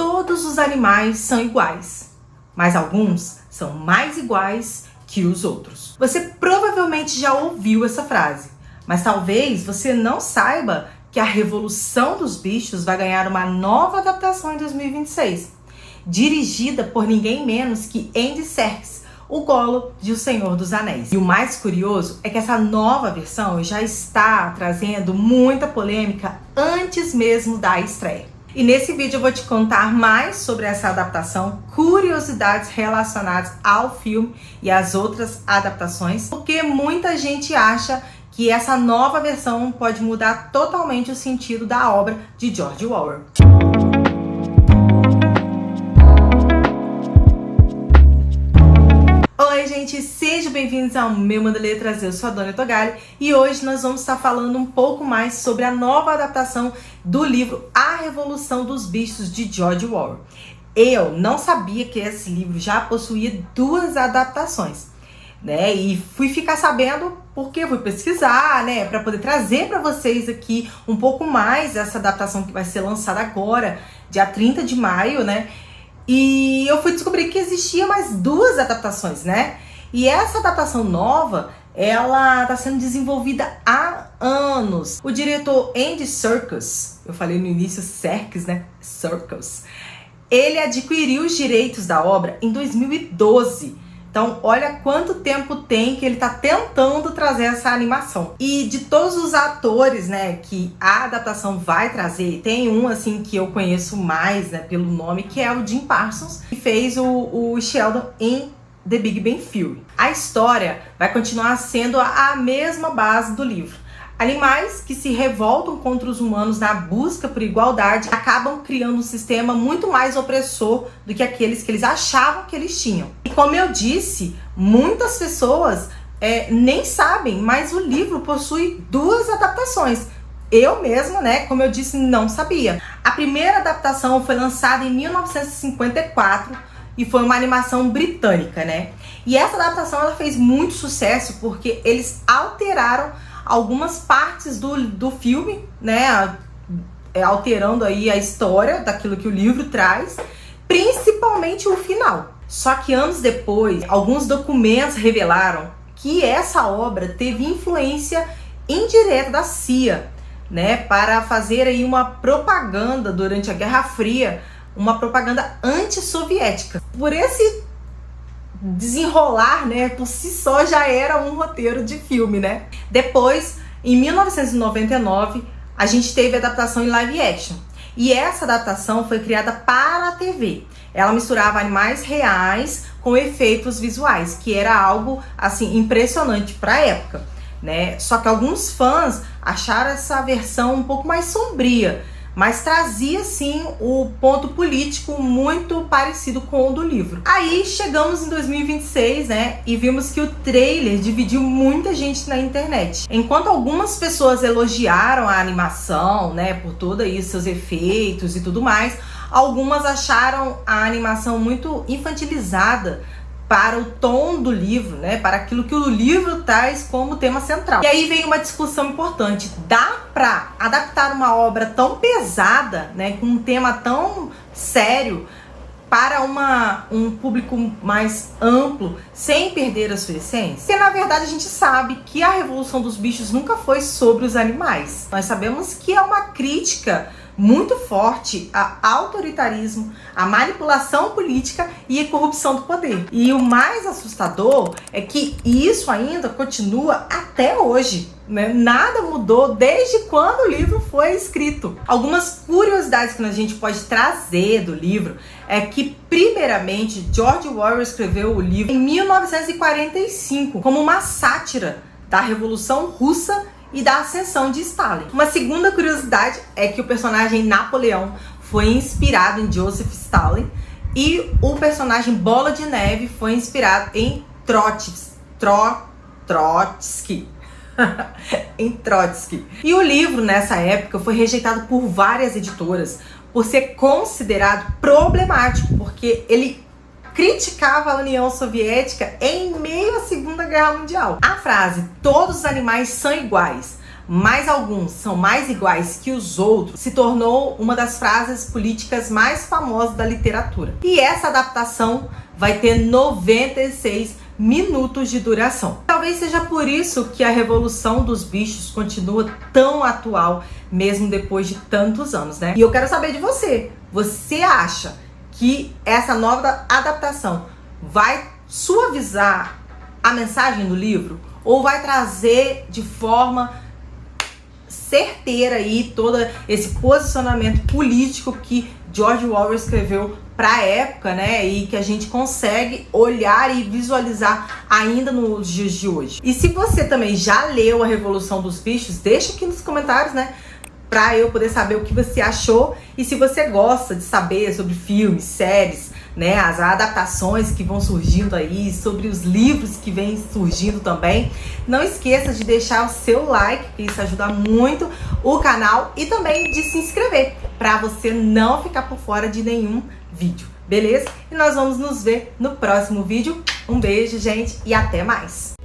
Todos os animais são iguais, mas alguns são mais iguais que os outros. Você provavelmente já ouviu essa frase, mas talvez você não saiba que A Revolução dos Bichos vai ganhar uma nova adaptação em 2026, dirigida por ninguém menos que Andy Serkis, o Gollum de O Senhor dos Anéis. E o mais curioso é que essa nova versão já está trazendo muita polêmica antes mesmo da estreia. E nesse vídeo eu vou te contar mais sobre essa adaptação, curiosidades relacionadas ao filme e às outras adaptações, porque muita gente acha que essa nova versão pode mudar totalmente o sentido da obra de George Orwell. Oi gente, sejam bem-vindos ao meu Manda Letras, eu sou a Dona Togali e hoje nós vamos estar falando um pouco mais sobre a nova adaptação do livro A Revolução dos Bichos de George Orwell. Eu não sabia que esse livro já possuía duas adaptações, né? E fui ficar sabendo porque fui pesquisar, né, para poder trazer para vocês aqui um pouco mais dessa adaptação que vai ser lançada agora, dia 30 de maio, né? E eu fui descobrir que existia mais duas adaptações, né? E essa adaptação nova, ela está sendo desenvolvida há anos. O diretor Andy Serkis, eu falei no início Serkis, né? Serkis. Ele adquiriu os direitos da obra em 2012. Então, olha quanto tempo tem que ele está tentando trazer essa animação. E de todos os atores, né, que a adaptação vai trazer, tem um, assim, que eu conheço mais, né, pelo nome, que é o Jim Parsons, que fez o Sheldon em The Big Bang Theory. A história vai continuar sendo a mesma base do livro. Animais que se revoltam contra os humanos na busca por igualdade acabam criando um sistema muito mais opressor do que aqueles que eles achavam que eles tinham. E como eu disse, muitas pessoas nem sabem, mas o livro possui duas adaptações. Eu mesma, né, como eu disse, não sabia. A primeira adaptação foi lançada em 1954 e foi uma animação britânica, né? E essa adaptação ela fez muito sucesso porque eles alteraram algumas partes do filme, né, alterando aí a história daquilo que o livro traz, principalmente o final. Só que anos depois, alguns documentos revelaram que essa obra teve influência indireta da CIA, né, para fazer aí uma propaganda durante a Guerra Fria, uma propaganda antissoviética. Por esse desenrolar, né, por si só já era um roteiro de filme, né? Depois, em 1999, a gente teve a adaptação em live action. E essa adaptação foi criada para a TV. Ela misturava animais reais com efeitos visuais, que era algo assim impressionante para a época, né? Só que alguns fãs acharam essa versão um pouco mais sombria, mas trazia sim o ponto político muito parecido com o do livro. Aí chegamos em 2026, né, e vimos que o trailer dividiu muita gente na internet. Enquanto algumas pessoas elogiaram a animação, né, por todos aí seus efeitos e tudo mais, algumas acharam a animação muito infantilizada para o tom do livro, né, para aquilo que o livro traz como tema central. E aí vem uma discussão importante: dá para adaptar uma obra tão pesada, né, com um tema tão sério, para um público mais amplo, sem perder a sua essência? Porque na verdade a gente sabe que a Revolução dos Bichos nunca foi sobre os animais. Nós sabemos que é uma crítica muito forte a autoritarismo, a manipulação política e a corrupção do poder. E o mais assustador é que isso ainda continua até hoje, né? Nada mudou desde quando o livro foi escrito. Algumas curiosidades que a gente pode trazer do livro é que, primeiramente, George Orwell escreveu o livro em 1945 como uma sátira da Revolução Russa e da ascensão de Stalin. Uma segunda curiosidade é que o personagem Napoleão foi inspirado em Joseph Stalin e o personagem Bola de Neve foi inspirado em Trotsky. em Trotsky. E o livro, nessa época, foi rejeitado por várias editoras por ser considerado problemático, porque ele criticava a União Soviética em meio à Segunda Guerra Mundial. A frase "todos os animais são iguais, mas alguns são mais iguais que os outros, se tornou uma das frases políticas mais famosas da literatura. E essa adaptação vai ter 96 minutos de duração. Talvez seja por isso que a Revolução dos Bichos continua tão atual, mesmo depois de tantos anos, né? E eu quero saber de você. Você acha que essa nova adaptação vai suavizar a mensagem do livro? Ou vai trazer de forma certeira aí todo esse posicionamento político que George Orwell escreveu para a época, né? E que a gente consegue olhar e visualizar ainda nos dias de hoje. E se você também já leu A Revolução dos Bichos, deixa aqui nos comentários, né? Para eu poder saber o que você achou. E se você gosta de saber sobre filmes, séries, né, as adaptações que vão surgindo aí, sobre os livros que vêm surgindo também, não esqueça de deixar o seu like, que isso ajuda muito o canal, e também de se inscrever, para você não ficar por fora de nenhum vídeo, beleza? E nós vamos nos ver no próximo vídeo. Um beijo, gente, e até mais!